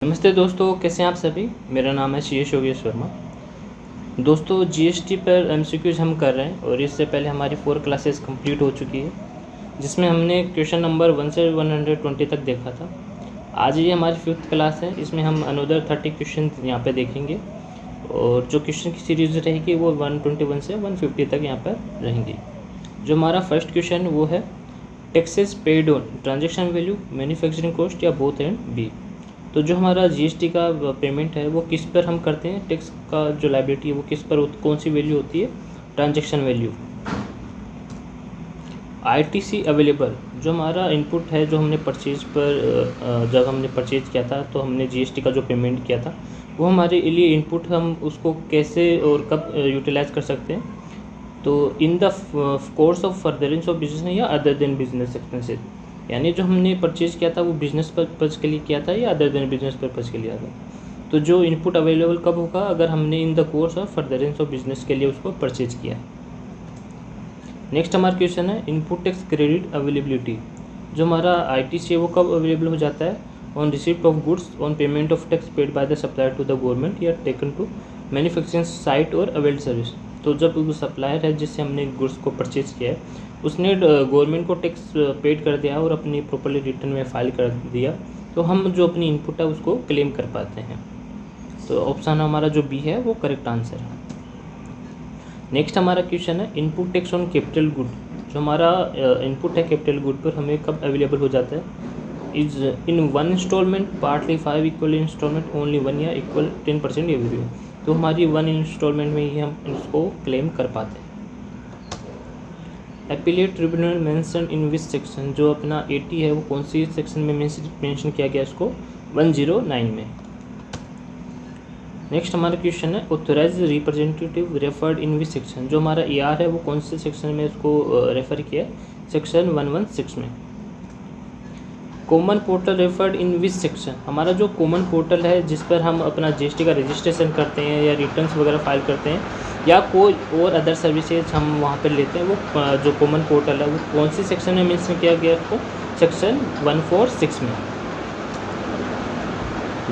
नमस्ते दोस्तों, कैसे हैं आप सभी। मेरा नाम है शीश योगेश वर्मा। दोस्तों, जीएसटी पर एमसीक्यूज हम कर रहे हैं और इससे पहले हमारी 4 क्लासेस कंप्लीट हो चुकी है, जिसमें हमने क्वेश्चन नंबर 1 से 120 तक देखा था। आज ये हमारी 5th क्लास है। इसमें हम अनदर 30 क्वेश्चन यहाँ पे देखेंगे और जो क्वेश्चन की सीरीज़ रहेगी वो 121 से 150 तक यहाँ पर रहेंगी। जो हमारा फर्स्ट क्वेश्चन वो है taxes paid on transaction value, manufacturing cost या बोथ एंड बी। तो जो हमारा जीएसटी का पेमेंट है वो किस पर हम करते हैं, टैक्स का जो लायबिलिटी है वो किस पर, कौन सी वैल्यू होती है, ट्रांजैक्शन वैल्यू। आईटीसी अवेलेबल जो हमारा इनपुट है, जो हमने परचेज पर जब हमने परचेज किया था तो हमने जीएसटी का जो पेमेंट किया था वो हमारे लिए इनपुट, हम उसको कैसे और कब यूटिलाइज कर सकते हैं। तो in the course of furtherance of business या अदर देन बिजनेस एक्सपेंसेस, यानी जो हमने परचेज किया था वो बिजनेस पर्पज़ के लिए किया था या अदर देन बिजनेस पर्पज़ के लिए था। तो जो इनपुट अवेलेबल कब होगा, अगर हमने in the course of furtherance of business के लिए उसको परचेज किया। नेक्स्ट हमारा क्वेश्चन है इनपुट टैक्स क्रेडिट अवेलेबिलिटी। जो हमारा आईटीसी है वो कब अवेलेबल हो जाता है, on receipt of goods on payment of tax paid by the supplier to the government या टेकन टू मैन्युफैक्चरिंग साइट और अवेल्ड सर्विस। तो जब वो सप्लायर है जिससे हमने गुड्स को परचेज किया है उसने गवर्नमेंट को टैक्स पेड कर दिया और अपनी प्रॉपर्ली रिटर्न में फाइल कर दिया, तो हम जो अपनी इनपुट है उसको क्लेम कर पाते हैं। तो ऑप्शन हमारा जो बी है वो करेक्ट आंसर है। नेक्स्ट हमारा क्वेश्चन है input tax on capital good. जो हमारा इनपुट है कैपिटल गुड पर हमें कब अवेलेबल हो जाता है, is in 1 installment, partly 5 equal installment, only 1 या इक्वल 10% एवरी ईयर। तो हमारी 1 इंस्टॉलमेंट में ही हम इसको क्लेम कर पाते हैं। Appellate tribunal mention in which section, जो अपना 80 है वो कौन सी सेक्शन में मेंशन किया गया, इसको 109 में। नेक्स्ट हमारा क्वेश्चन है authorise representative referred in which section. जो हमारा ER है वो कौन से सेक्शन में इसको रेफर किया है, सेक्शन 116 में। Common portal referred in which section, हमारा जो कॉमन पोर्टल है जिस पर हम अपना जीएसटी का रजिस्ट्रेशन करते हैं या रिटर्न्स वगैरह फाइल करते हैं या कोई और अदर सर्विसेज हम वहाँ पर लेते हैं, वो जो कॉमन पोर्टल है वो कौन सी सेक्शन में मेंशन किया गया है, उसको सेक्शन 146 में।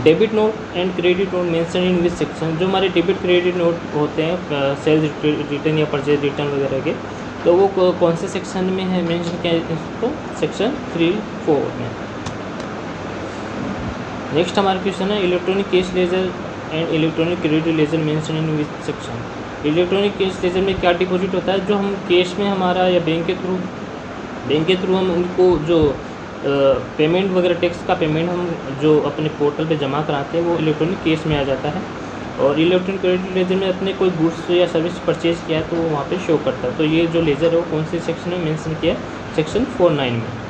Debit note and credit note mention in which section. जो हमारे डेबिट क्रेडिट नोट होते हैं सेल्स रिटर्न या परचेज रिटर्न वगैरह के, तो वो कौन से सेक्शन में है मेंशन किया है, इसको सेक्शन 3-4 में। नेक्स्ट हमारा क्वेश्चन है electronic cash ledger and electronic credit ledger mention in which section. Electronic cash ledger में क्या डिपॉजिट होता है, जो हम कैश में हमारा या बैंक के थ्रू हम उनको जो पेमेंट वगैरह टैक्स का पेमेंट हम जो अपने पोर्टल पे जमा कराते हैं वो इलेक्ट्रॉनिक कैश में आ जाता है। और इलेक्ट्रॉनिक क्रेडिट लेजर में अपने कोई गुड्स या सर्विस परचेज किया है तो वो वहाँ पे शो करता है। तो ये जो लेजर है वो कौन से सेक्शन में मेंशन किया है, सेक्शन 49 में।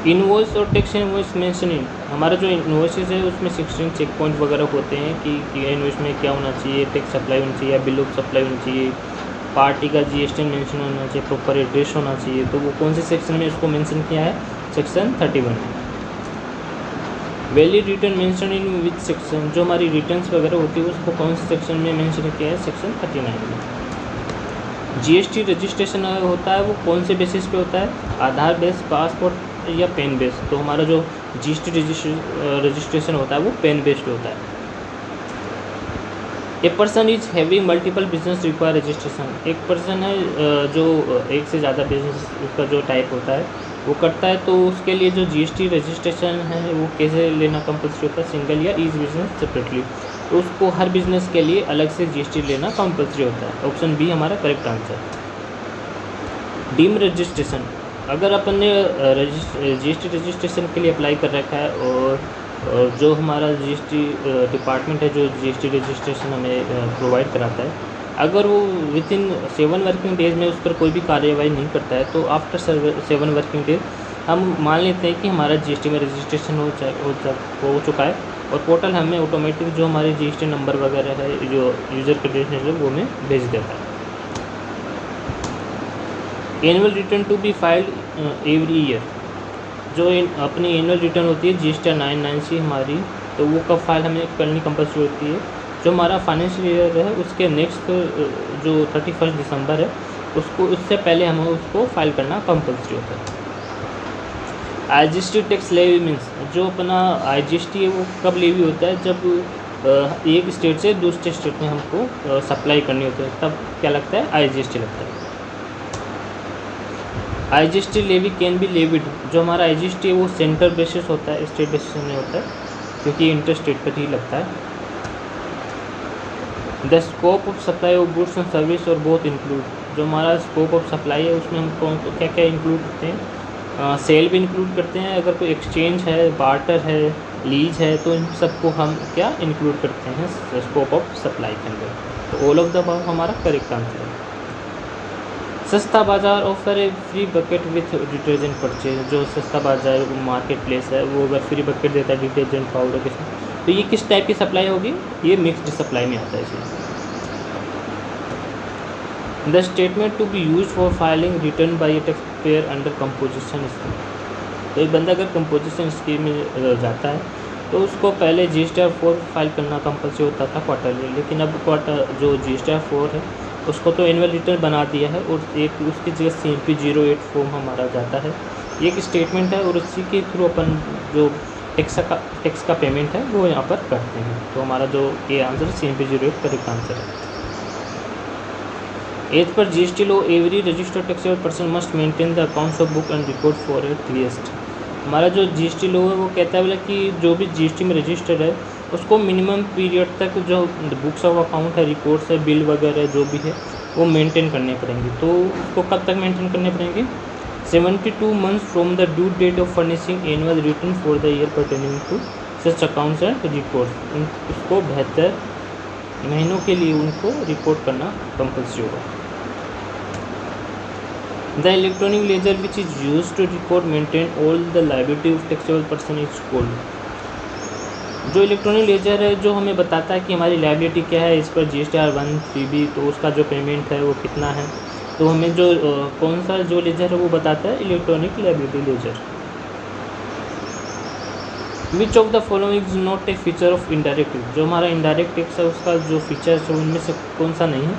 इनवॉइस और टैक्स इनवॉइस मेंशन इन, हमारा जो इनवॉइसेस है उसमें 16 चेक पॉइंट वगैरह होते हैं कि इनवॉइस में क्या होना चाहिए, टैक्स सप्लाई होनी चाहिए या बिल ऑफ सप्लाई होनी चाहिए, पार्टी का जीएसटी मेंशन होना चाहिए, प्रॉपर एड्रेस होना चाहिए। तो वो कौन से सेक्शन में इसको मेंशन किया है, सेक्शन 31 में। Valid return mention in which section, जो हमारी रिटर्न्स वगैरह होती है उसको कौन से सेक्शन में मेंशन किया है, सेक्शन 39 में। जीएसटी रजिस्ट्रेशन होता है वो कौन से बेसिस पे होता है, आधार बेस, पासपोर्ट या पेन बेस। तो हमारा जो जीएसटी रजिस्ट्रेशन होता है वो पेन बेस्ड होता है। A person is having multiple business require registration, एक पर्सन है जो एक से ज़्यादा बिजनेस उसका जो टाइप होता है वो करता है, तो उसके लिए जो जीएसटी रजिस्ट्रेशन है वो कैसे लेना कंपल्सरी होता है, सिंगल या ईच बिजनेस सेपरेटली। तो उसको हर बिजनेस के लिए अलग से जीएसटी लेना कंपल्सरी होता है। ऑप्शन बी हमारा करेक्ट आंसर। डीम रजिस्ट्रेशन, अगर अपन ने जीएसटी रजिस्ट्रेशन के लिए अप्लाई कर रखा है और जो हमारा जीएसटी डिपार्टमेंट है जो जीएसटी रजिस्ट्रेशन हमें प्रोवाइड कराता है, अगर वो विथिन 7 वर्किंग डेज में उस पर कोई भी कार्यवाही नहीं करता है तो आफ्टर 7 वर्किंग डेज हम मान लेते हैं कि हमारा जीएसटी में रजिस्ट्रेशन हो चुका है और पोर्टल हमें ऑटोमेटिक जो हमारे जीएसटी नंबर वगैरह है, जो यूज़र क्रेडेंशियल है वो हमें भेज देता है। Annual return to be filed every year, जो अपनी एनुअल रिटर्न होती है जीएसटी 990 हमारी, तो वो कब फाइल हमें करनी कंपल्सरी होती है, जो हमारा फाइनेंशियल ईयर है उसके नेक्स्ट जो 31 दिसंबर है उसको, उससे पहले हमें उसको फाइल करना कंपल्सरी होता है। IGST टैक्स लेवी मीन्स जो अपना IGST है वो कब लेवी होता है, जब एक स्टेट से दूसरे स्टेट में हमको सप्लाई करनी होती है, तब क्या लगता है, IGST लगता है। IGST levy can be levied, जो हमारा IGST है वो सेंटर बेसिस होता है, स्टेट बेसिस नहीं होता है, क्योंकि इंटर स्टेट पर ही लगता है। The scope of supply of goods and service और बोथ इंक्लूड, जो हमारा स्कोप ऑफ सप्लाई है उसमें हम कौन क्या क्या इंक्लूड करते हैं, सेल भी इंक्लूड करते हैं, अगर कोई एक्सचेंज है, बार्टर है, लीज है, तो इन सबको हम क्या इंक्लूड करते हैं स्कोप ऑफ सप्लाई के अंदर। तो ऑल ऑफ द अबव हमारा करेक्ट आंसर है। सस्ता बाज़ार offer A free bucket with detergent purchase, जो सस्ता बाज़ार मार्केट प्लेस है वो अगर फ्री बकेट देता है डिटर्जेंट पाउडर के साथ, तो ये किस टाइप की सप्लाई होगी, ये मिक्स्ड सप्लाई में आता है इसमें। The statement to be use for filing return by a tax payer under composition scheme, तो एक बंदा अगर कंपोजिशन स्कीम में जाता है तो उसको पहले GSTR-4 फाइल करना कंपल्सरी होता था क्वार्टरली, लेकिन अब जो GSTR-4 है उसको तो एनुअल रिटर्न बना दिया है, और एक उसकी जगह CMP-08 फॉर्म हमारा जाता है, ये एक स्टेटमेंट है, और उसी के थ्रू अपन जो टैक्स का पेमेंट है वो यहाँ पर करते हैं। तो हमारा जो ये आंसर है CMP-08 करेक्ट आंसर है। As per GST law every registered taxable person must maintain the accounts of book and record for a TST। हमारा जो GST लॉ है वो कहता है बोला कि जो भी GST में रजिस्टर्ड है उसको मिनिमम पीरियड तक जो बुक्स ऑफ अकाउंट है, रिकॉर्ड्स है, बिल वगैरह जो भी है वो मेंटेन करने पड़ेंगे। तो उसको कब तक मेंटेन करने पड़ेंगे, 72 months from the due date of furnishing annual return for the year pertaining to such accounts and records. उसको 72 महीनों के लिए उनको रिपोर्ट करना कंपल्सरी होगा। The electronic ledger which is used to record maintain all the liability of taxable person is called, जो electronic laser है जो हमें बताता है कि हमारी लाइबिलिटी क्या है, इस पर GSTR-1 3B, तो उसका जो पेमेंट है वो कितना है, तो हमें जो कौन सा जो लेजर है वो बताता है electronic liability ledger. Which of the following is not a feature of indirect tax, जो हमारा इनडायरेक्ट टैक्स है उसका जो फीचर है उनमें से कौन सा नहीं है।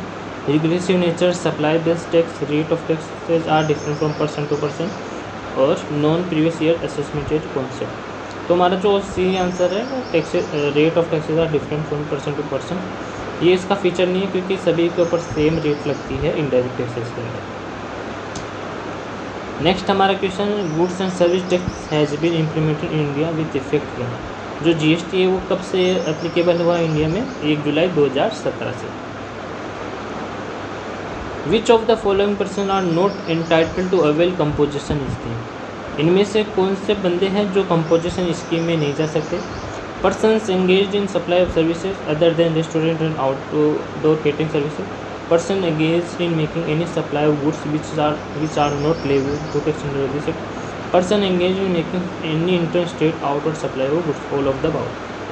Regressive nature, supply based tax, rate of taxes are different from person to person, और non previous year assessmented concept. तो हमारा जो सी आंसर है tax rate of taxes are different from person to person, ये इसका feature नहीं है क्योंकि सभी के ऊपर सेम रेट लगती है इनडायरेक्ट टैक्सेस के अंदर। नेक्स्ट हमारा question, goods and service tax has been implemented in India with effect from, जो GST है वो कब से एप्लीकेबल हुआ इंडिया में, 1 जुलाई 2017 से। Which of the following person are not entitled to avail composition scheme, इनमें से कौन से बंदे हैं जो कंपोजिशन स्कीम में नहीं जा सकते। Persons engaged in supply of services other than restaurant and outdoor catering services, person engaged in making any supply of goods which are not levied to tax under this act, person engaged in making any inter state outward supply of goods. All of the above,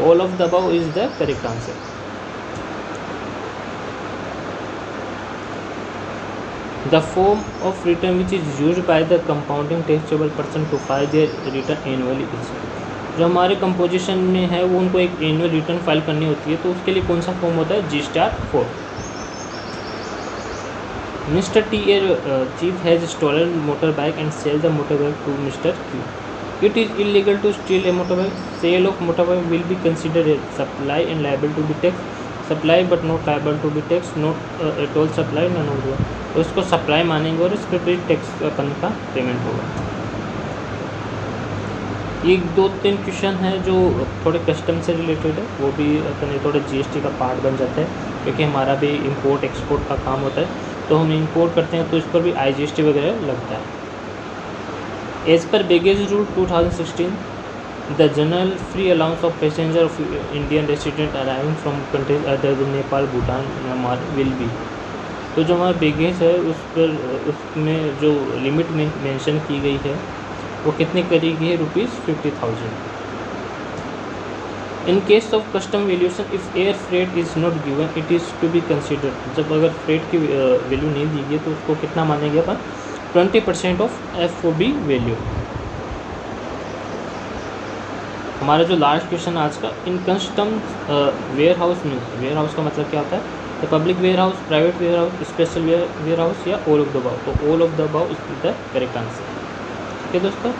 all of the above is the correct answer. The form of return which is used by the compounding taxable person to file their return annually is, जो हमारे composition में है वो उनको एक annual return file करनी होती है, तो उसके लिए कौन सा फॉर्म होता है, GSTR-4। Mister T thief has stolen motor bike and sell the motor bike to mister Q, it is illegal to steal a motor bike, sale of motor bike will be considered a supply and liable to be tax, supply but not liable to be tax, not at all supply none of, तो इसको supply मानेंगे और इस पर भी tax अपन का payment होगा। ये 2-3 क्वेश्चन है जो थोड़े कस्टम से रिलेटेड है, वो भी अपने थोड़े GST का पार्ट बन जाता है, क्योंकि हमारा भी इंपोर्ट एक्सपोर्ट का काम होता है, तो हम इंपोर्ट करते हैं तो इस पर भी IGST वगैरह लगता है। As per baggage rule 2016, the general free allowance of passenger of Indian resident arriving from countries other than Nepal, Bhutan, Myanmar will be, तो जो हमारा बैगेज है उस पर उसमें जो लिमिट मेंशन की गई है वो कितने करेगी है, ₹50,000। In case of custom valuation if air freight is not given it is to be considered, जब अगर फ्रेट की वैल्यू नहीं दी गई तो उसको कितना मानेंगे अपन, 20% ऑफ FOB वैल्यू। हमारा जो लास्ट क्वेश्चन आज का, in custom warehouse means, warehouse का मतलब क्या होता है, the public warehouse, private warehouse, special warehouse या ऑल ऑफ द अबव, तो all of the above is the correct answer. ठीक है दोस्तों।